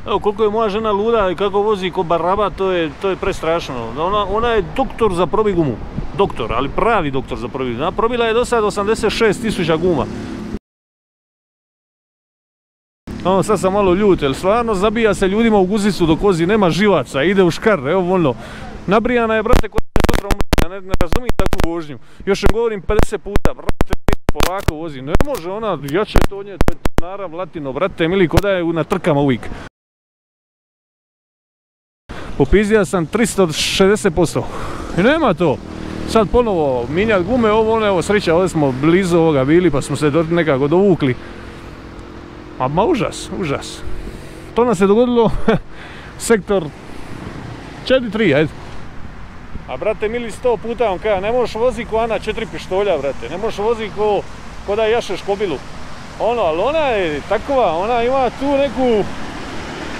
Evo koliko je moja žena luda i kako vozi ko baraba, to je prestrašno. Ona je doktor za probi gumu. Doktor, ali pravi doktor za probi gumu. Probila je do sad 86.000 guma. Sad sam malo ljut, jer stvarno zabija se ljudima u guzicu dok vozi, nema živaca, ide u škar, evo voljno. Nabrijana je, brate, koja je sutra umrla, ne razumijem takvu vožnju. Još im govorim 50 puta, brate, polako vozi, ne može ona, jače to nje, to je narav latino, brate, mili, ko da je na trkama uvijek. Popizdija sam 360%, i nema to. Sad ponovo minjat gume, evo sreća, ovdje smo blizu ovoga bili pa smo se nekako dovukli. Ma užas, užas. To nam se dogodilo sektor 4-3, ajde. A brate mili 100 puta vam kažem, ne možeš voziti ko Ana 4 pištolja, brate. Ne možeš voziti ko da jašeš kobilu. Ali ona je takva, ona ima tu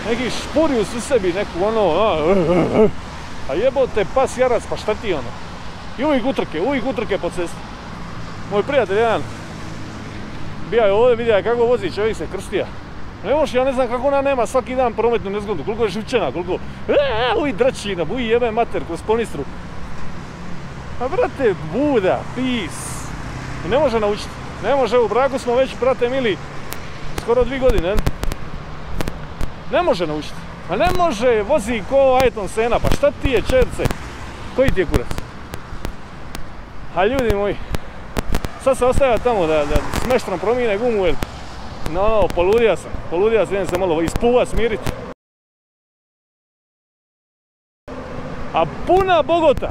neki špurius u sebi, neku a jebote pas jarac, pa šta ti ono? I uvijek utrke po cesti. Moj prijatelj jedan bija je ovdje, vidio kako vozi, čovjek se krstija. Ne možeš, ja ne znam kako ona nema svaki dan prometnu nezgodu, koliko je živčana, koliko... uj dračina, uj jebe mater, kroz ponistru. A brate, buda, pis. I ne može naučiti. Ne može, u braku smo već, brate mili, skoro 2 godine. Ne može naučiti. A ne može, vozi ko Ayrton Senna, pa šta ti je čerce? Koji ti je kurac? A ljudi moji, sad se ostavlja tamo da s meštrom promijene gumu, jer poludija sam, idem se malo ispuvat, smirit. A puna Bogota,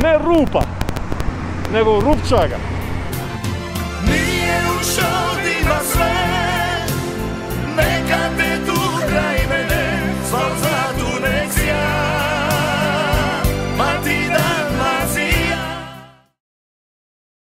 ne rupa, nego rupčaga.